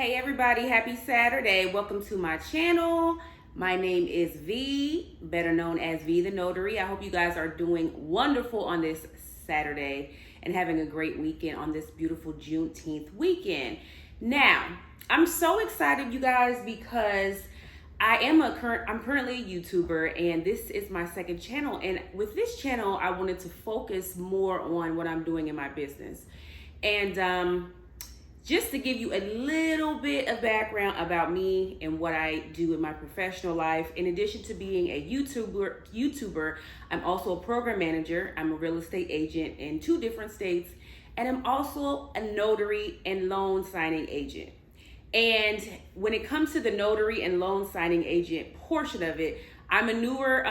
Hey everybody, happy Saturday. Welcome to my channel. My name is V, better known as V the Notary. I hope you guys are doing wonderful on this Saturday and having a great weekend on this beautiful Juneteenth weekend. Now, I'm so excited, you guys, because I'm currently a YouTuber, and this is my second channel. And with this channel, I wanted to focus more on what I'm doing in my business. And just to give you a little bit of background about me and what I do in my professional life, in addition to being a YouTuber, I'm also a program manager. I'm a real estate agent in 2 different states, and I'm also a notary and loan signing agent. And when it comes to the notary and loan signing agent portion of it, I'm a newer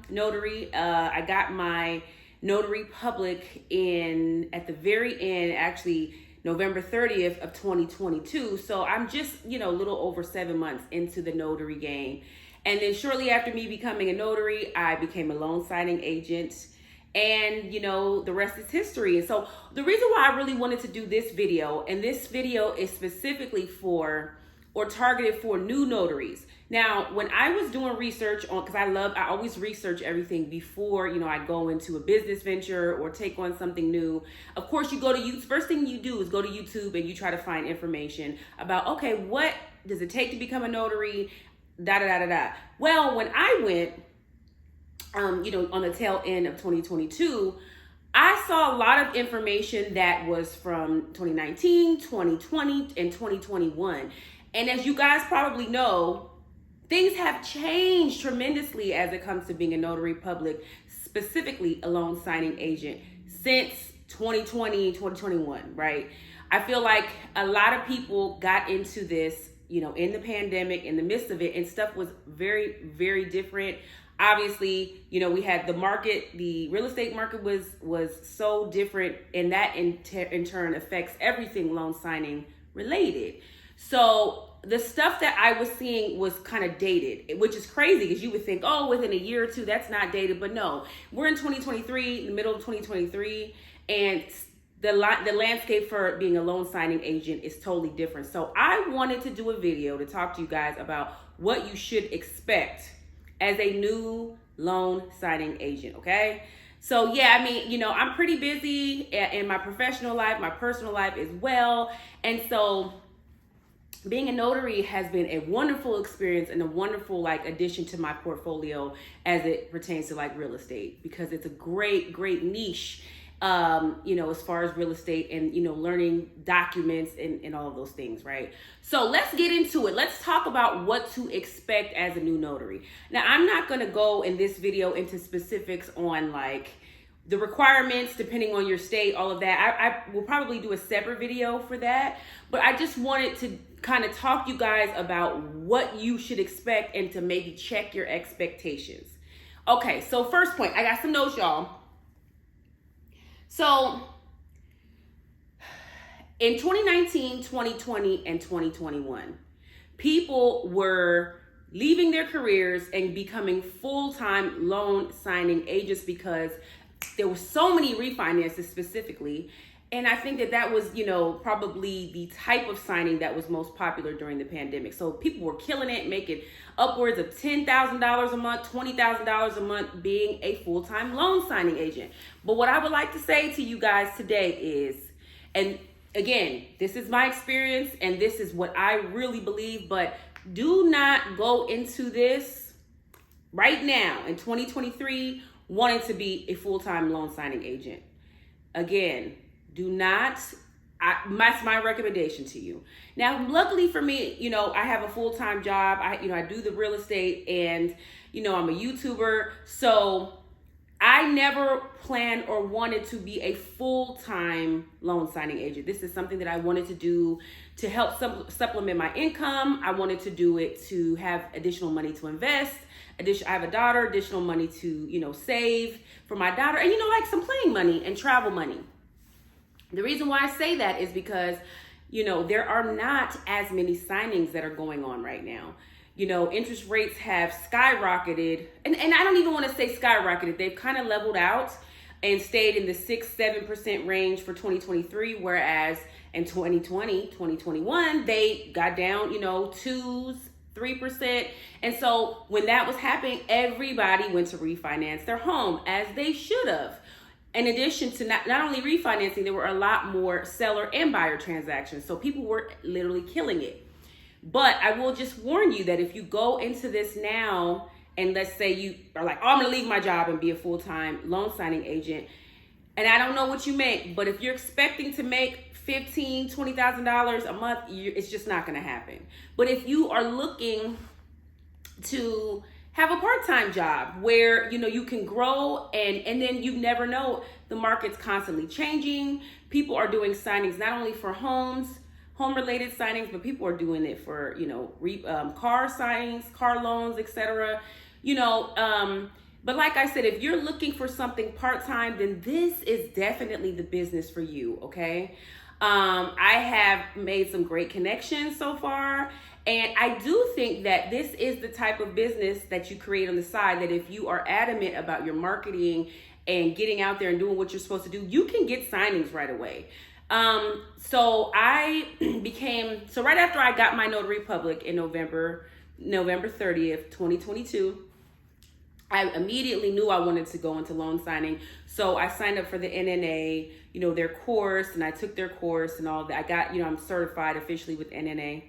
notary. I got my notary public at the very end, actually November 30th of 2022. So I'm just, a little over 7 months into the notary game. And then shortly after me becoming a notary, I became a loan signing agent. And, the rest is history. And so the reason why I really wanted to do this video, and this video is specifically targeted for new notaries. Now, when I was doing research because I always research everything before, I go into a business venture or take on something new. Of course, you go to YouTube. First thing you do is go to YouTube and you try to find information about, okay, what does it take to become a notary? Well, when I went, on the tail end of 2022, I saw a lot of information that was from 2019, 2020, and 2021. And as you guys probably know, things have changed tremendously as it comes to being a notary public, specifically a loan signing agent, since 2020, 2021, right? I feel like a lot of people got into this, in the pandemic, in the midst of it, and stuff was very, very different. Obviously, we had the real estate market was so different, and that in turn affects everything loan signing related. So the stuff that I was seeing was kind of dated, which is crazy because you would think, oh, within a year or two, that's not dated. But no, we're in 2023, in the middle of 2023, and the landscape for being a loan signing agent is totally different. So I wanted to do a video to talk to you guys about what you should expect as a new loan signing agent, okay? So yeah, I'm pretty busy in my professional life, my personal life as well. And so being a notary has been a wonderful experience and a wonderful addition to my portfolio as it pertains to real estate, because it's a great niche, as far as real estate and, learning documents and all of those things, right? So let's get into it. Let's talk about what to expect as a new notary. Now, I'm not going to go in this video into specifics on the requirements depending on your state, all of that. I will probably do a separate video for that, but I just wanted to kind of talk to you guys about what you should expect and to maybe check your expectations. Okay, so first point, I got some notes, y'all. So in 2019, 2020, and 2021, people were leaving their careers and becoming full-time loan signing agents because there were so many refinances specifically. And I think that was, probably the type of signing that was most popular during the pandemic. So people were killing it, making upwards of $10,000 a month, $20,000 a month being a full-time loan signing agent. But what I would like to say to you guys today is, and again, this is my experience and this is what I really believe, but do not go into this right now in 2023 wanting to be a full-time loan signing agent. Again, that's my recommendation to you. Now, luckily for me, I have a full-time job. I do the real estate and, I'm a YouTuber. So I never planned or wanted to be a full-time loan signing agent. This is something that I wanted to do to help supplement my income. I wanted to do it to have additional money to invest. I have a daughter, additional money to, save for my daughter, and, some playing money and travel money. The reason why I say that is because, there are not as many signings that are going on right now. Interest rates have skyrocketed, and I don't even want to say skyrocketed. They've kind of leveled out. and stayed in the 6-7% range for 2023, whereas in 2020, 2021, they got down, 2s, 3%. And so when that was happening, everybody went to refinance their home, as they should have. In addition to not only refinancing, there were a lot more seller and buyer transactions. So people were literally killing it. But I will just warn you that if you go into this now, and let's say you are like, oh, I'm going to leave my job and be a full-time loan signing agent, and I don't know what you make, but if you're expecting to make $15,000, $20,000 a month, it's just not going to happen. But if you are looking to have a part-time job where you can grow, and then you never know, the market's constantly changing. People are doing signings not only for home related signings, but people are doing it for car signings, car loans, etc. But like I said, if you're looking for something part-time, then this is definitely the business for you. Okay. I have made some great connections so far. And I do think that this is the type of business that you create on the side, that if you are adamant about your marketing and getting out there and doing what you're supposed to do, you can get signings right away. So right after I got my Notary Public in November 30th, 2022, I immediately knew I wanted to go into loan signing. So I signed up for the NNA, their course, and I took their course and all that. I got, I'm certified officially with NNA.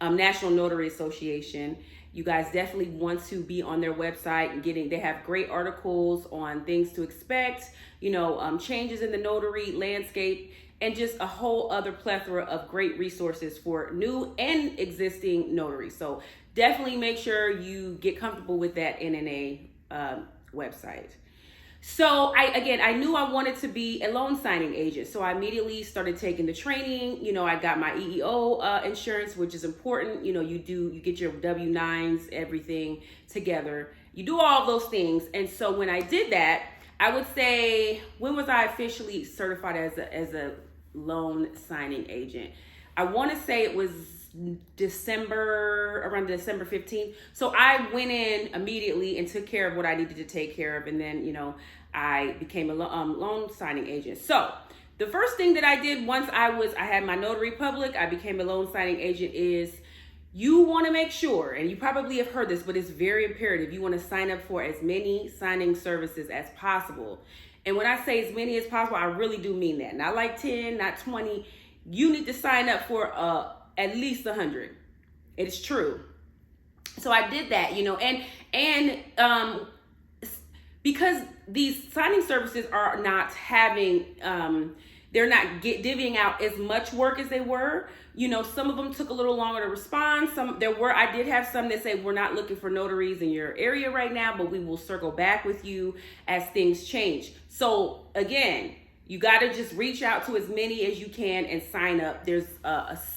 National Notary Association. You guys definitely want to be on their website and they have great articles on things to expect, changes in the notary landscape, and just a whole other plethora of great resources for new and existing notaries. So definitely make sure you get comfortable with that NNA website. So I knew I wanted to be a loan signing agent. So I immediately started taking the training. I got my EEO insurance, which is important. You get your W-9s, everything together. You do all those things. And so when I did that, I would say, when was I officially certified as a loan signing agent? I want to say it was around December 15th. So I went in immediately and took care of what I needed to take care of. And then, I became a loan signing agent. So the first thing that I did once I had my Notary Public, I became a loan signing agent, is you want to make sure, and you probably have heard this, but it's very imperative, you want to sign up for as many signing services as possible. And when I say as many as possible, I really do mean that. Not like 10, not 20. You need to sign up for at least 100. It's true. So I did that, and because these signing services are not having, they're not divvying out as much work as they were. Some of them took a little longer to respond. I did have some that say, we're not looking for notaries in your area right now, but we will circle back with you as things change. So again, you got to just reach out to as many as you can and sign up. There's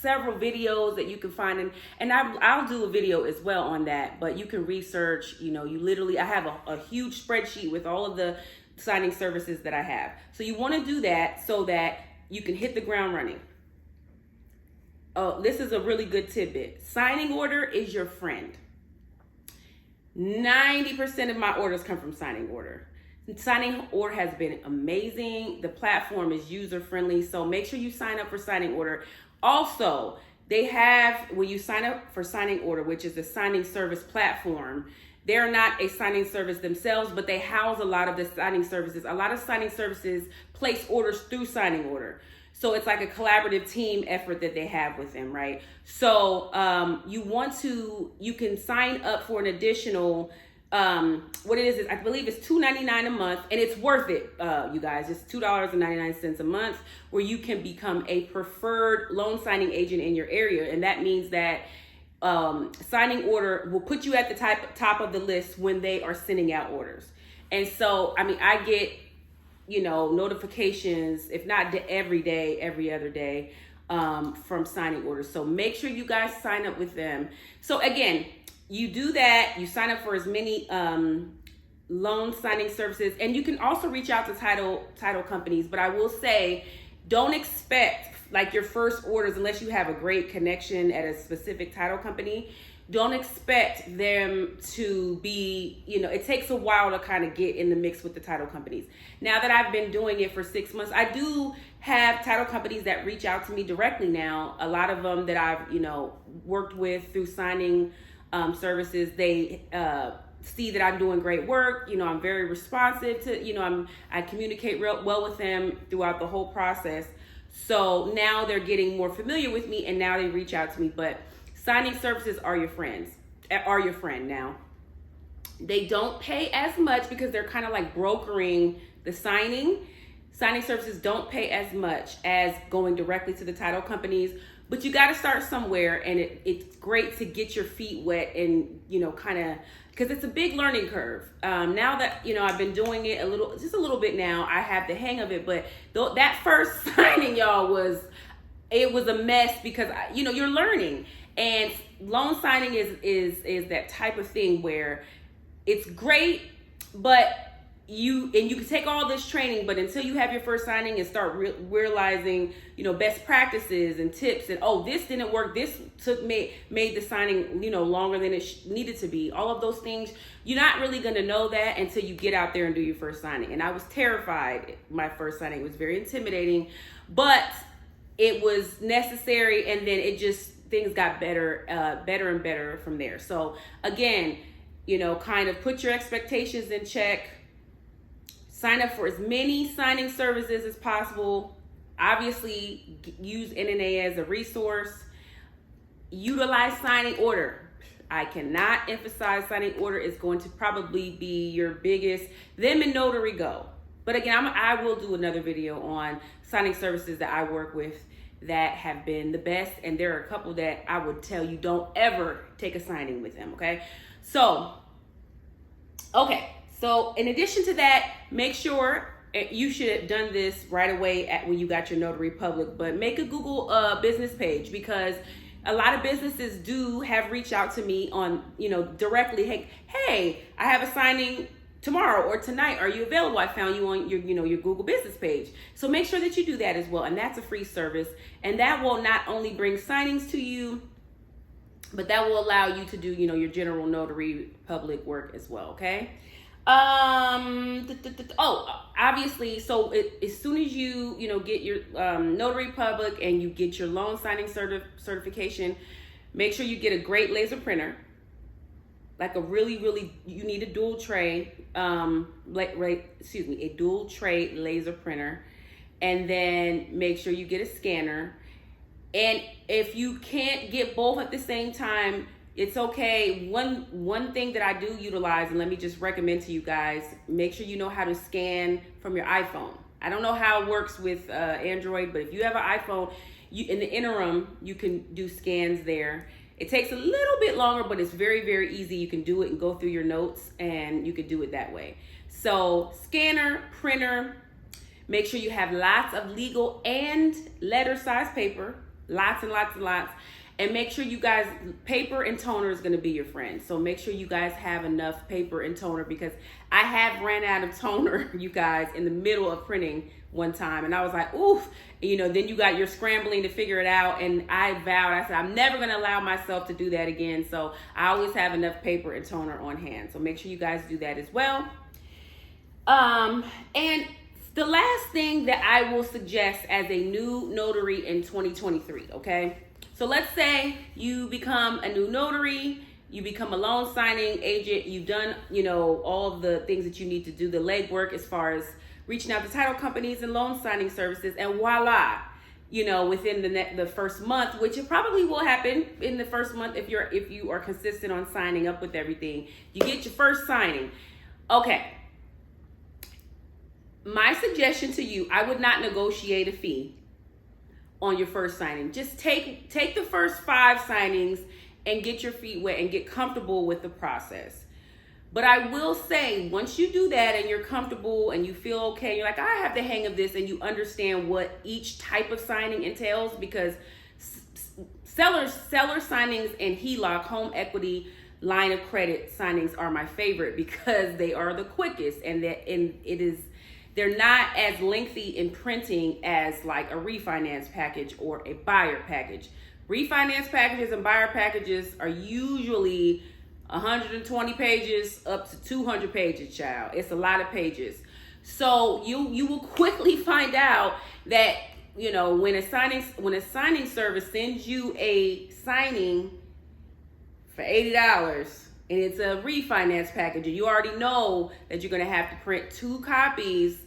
several videos that you can find, and I'll do a video as well on that, but you can research, I have a huge spreadsheet with all of the signing services that I have. So you want to do that so that you can hit the ground running. Oh, this is a really good tidbit. Signing order is your friend. 90% of my orders come from signing order. Signing order has been amazing. The platform is user friendly, so make sure you sign up for signing order. Also, they have, when you sign up for signing order, which is the signing service platform, they're not a signing service themselves, but they house a lot of the signing services. A lot of signing services place orders through signing order. So it's like a collaborative team effort that they have with them, right? So you can sign up for an additional, what it is I believe it's $2.99 a month, and it's worth it, you guys. It's $2.99 a month, where you can become a preferred loan signing agent in your area. And that means that signing order will put you at the top of the list when they are sending out orders. And so, I get, notifications, if not every day, every other day, from signing orders. So make sure you guys sign up with them. So again, you do that, you sign up for as many loan signing services, and you can also reach out to title companies. But I will say, don't expect like your first orders unless you have a great connection at a specific title company. don't expect them to be, it takes a while to kind of get in the mix with the title companies. Now that I've been doing it for 6 months, I do have title companies that reach out to me directly now. A lot of them that I've, worked with through signing services, they see that I'm doing great work. I'm very responsive to, I communicate real well with them throughout the whole process. So now they're getting more familiar with me, and now they reach out to me. But signing services are your friend now. They don't pay as much because they're kind of like brokering the signing. Signing services don't pay as much as going directly to the title companies, but you got to start somewhere, and it's great to get your feet wet and, kind of, because it's a big learning curve. Now that, I've been doing it just a little bit now, I have the hang of it, but that first signing, y'all, was a mess because, you're learning. And loan signing is that type of thing where it's great, but you can take all this training, but until you have your first signing and start realizing, best practices and tips, and this didn't work, this made the signing, longer than it needed to be. All of those things, you're not really going to know that until you get out there and do your first signing. And I was terrified. My first signing was very intimidating, but it was necessary, and then things got better and better from there. So again, kind of put your expectations in check. Sign up for as many signing services as possible. Obviously, use NNA as a resource. Utilize signing order. I cannot emphasize signing order is going to probably be your biggest. Them and Notary go. But again, I will do another video on signing services that I work with that have been the best, and there are a couple that I would tell you don't ever take a signing with them. Okay, so in addition to that, make sure you should have done this right away when you got your Notary Public, but make a Google business page, because a lot of businesses have reached out to me on, directly, hey, I have a signing tomorrow or tonight. Are you available? I found you on your Google business page. So make sure that you do that as well. And that's a free service. And that will not only bring signings to you, but that will allow you to do, your general Notary Public work as well. Okay. Obviously, so as soon as you get your Notary Public and you get your loan signing certification, make sure you get a great laser printer. Like you need a dual tray, a dual tray laser printer, and then make sure you get a scanner. And if you can't get both at the same time, it's okay. One thing that I do utilize, and let me just recommend to you guys, make sure you know how to scan from your iPhone. I don't know how it works with Android, but if you have an iPhone, in the interim, you can do scans there. It takes a little bit longer, but it's very, very easy. You can do it and go through your notes, and you could do it that way. So scanner, printer, make sure you have lots of legal and letter size paper, lots and lots and lots. And make sure you guys, paper and toner is going to be your friend. So make sure you guys have enough paper and toner, because I have ran out of toner, you guys, in the middle of printing one time. And I was like, oof, then you're scrambling to figure it out. And I said, I'm never going to allow myself to do that again. So I always have enough paper and toner on hand. So make sure you guys do that as well. And the last thing that I will suggest as a new notary in 2023, okay? So let's say you become a new notary, you become a loan signing agent, you've done, all the things that you need to do, the legwork as far as reaching out to title companies and loan signing services, and voila, within the first month, which it probably will happen in the first month if you are consistent on signing up with everything, you get your first signing. Okay. My suggestion to you, I would not negotiate a fee on your first signing. Just take the first 5 signings and get your feet wet and get comfortable with the process. But I will say, once you do that and you're comfortable and you feel okay, you're like, I have the hang of this, and you understand what each type of signing entails, because seller signings and HELOC, home equity line of credit signings, are my favorite because they are the quickest, and they're not as lengthy in printing as like a refinance package or a buyer package. Refinance packages and buyer packages are usually 120 pages up to 200 pages, child. It's a lot of pages. So you will quickly find out that, you know, when a signing service sends you a signing for $80 and it's a refinance package, and you already know that you're going to have to print 2 copies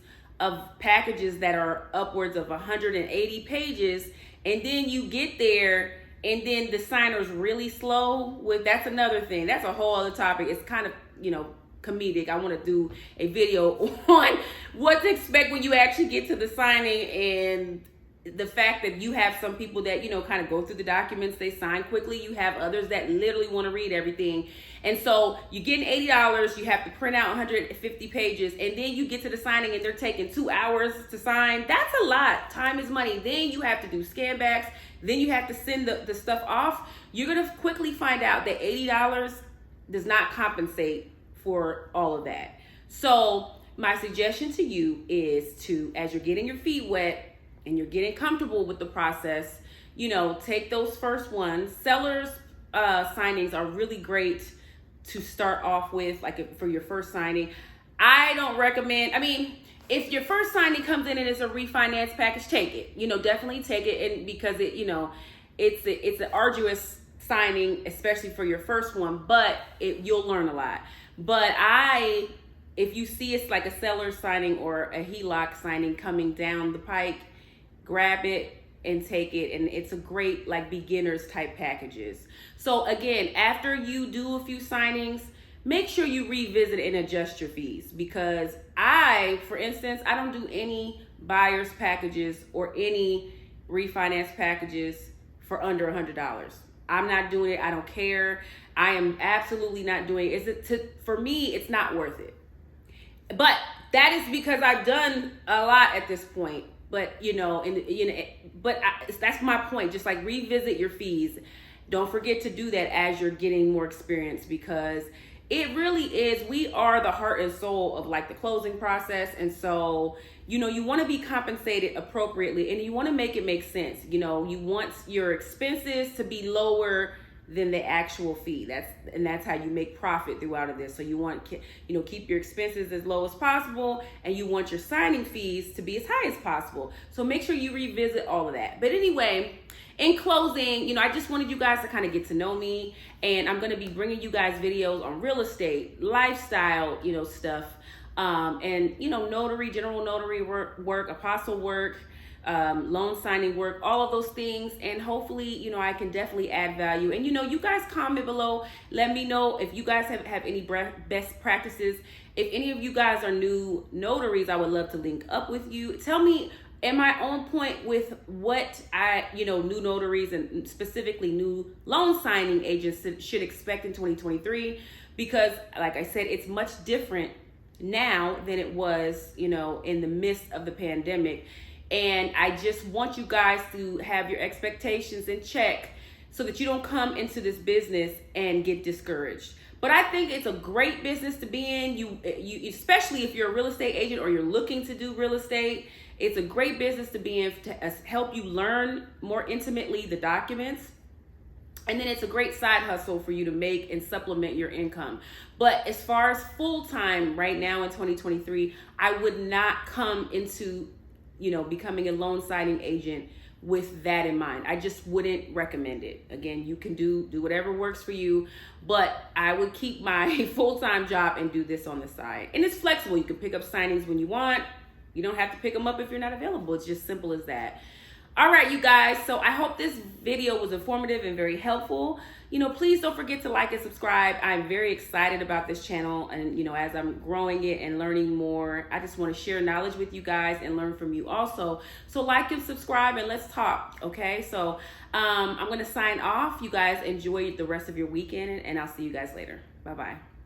of packages that are upwards of 180 pages, and then you get there and then the signer's really slow. That's another thing. That's a whole other topic. It's kind of, you know, comedic. I want to do a video on what to expect when you actually get to the signing, and the fact that you have some people that, you know, kind of go through the documents, they sign quickly. You have others that literally want to read everything. And so you're getting $80, you have to print out 150 pages, and then you get to the signing and they're taking 2 hours to sign. That's a lot. Time is money. Then you have to do scan backs. Then you have to send the stuff off. You're going to quickly find out that $80 does not compensate for all of that. So my suggestion to you is to, as you're getting your feet wet and you're getting comfortable with the process, you know, take those first ones. Sellers signings are really great to start off with, like for your first signing. I don't recommend, I mean, if your first signing comes in and it's a refinance package, take it. You know, definitely take it, and because it, you know, it's an arduous signing, especially for your first one, but you'll learn a lot. But if you see it's like a seller signing or a HELOC signing coming down the pike, grab it and take it. And it's a great, like, beginners type packages. So again, after you do a few signings, make sure you revisit and adjust your fees, because for instance, I don't do any buyer's packages or any refinance packages for under $100. I'm not doing it. I don't care. I am absolutely not doing it. For me, it's not worth it. But that is because I've done a lot at this point. But, you know, that's my point. Just like revisit your fees. Don't forget to do that as you're getting more experience, because it really is, we are the heart and soul of like the closing process. And so, you know, you want to be compensated appropriately, and you want to make it make sense. You know, you want your expenses to be lower than the actual fee. That's how you make profit throughout of this. So you want, you know, keep your expenses as low as possible, and you want your signing fees to be as high as possible. So make sure you revisit all of that. But anyway, in closing, you know, I just wanted you guys to kind of get to know me, and I'm going to be bringing you guys videos on real estate, lifestyle, you know, stuff, and, you know, notary, general notary work, apostle work, loan signing work, all of those things. And hopefully, you know, I can definitely add value. And, you know, you guys comment below. Let me know if you guys have any best practices. If any of you guys are new notaries, I would love to link up with you. Tell me, am I on point with what new notaries and specifically new loan signing agents should expect in 2023? Because like I said, it's much different now than it was, you know, in the midst of the pandemic. And I just want you guys to have your expectations in check so that you don't come into this business and get discouraged. But I think it's a great business to be in. You especially if you're a real estate agent or you're looking to do real estate, it's a great business to be in to help you learn more intimately the documents. And then it's a great side hustle for you to make and supplement your income. But as far as full-time right now in 2023, I would not come into, you know, becoming a loan signing agent with that in mind. I just wouldn't recommend it. Again, you can do whatever works for you, but I would keep my full-time job and do this on the side. And it's flexible. You can pick up signings when you want. You don't have to pick them up if you're not available. It's just simple as that. All right, you guys. So I hope this video was informative and very helpful. You know, please don't forget to like and subscribe. I'm very excited about this channel, and, you know, as I'm growing it and learning more, I just want to share knowledge with you guys and learn from you also. So like and subscribe, and let's talk. Okay. So I'm going to sign off. You guys enjoy the rest of your weekend, and I'll see you guys later. Bye-bye.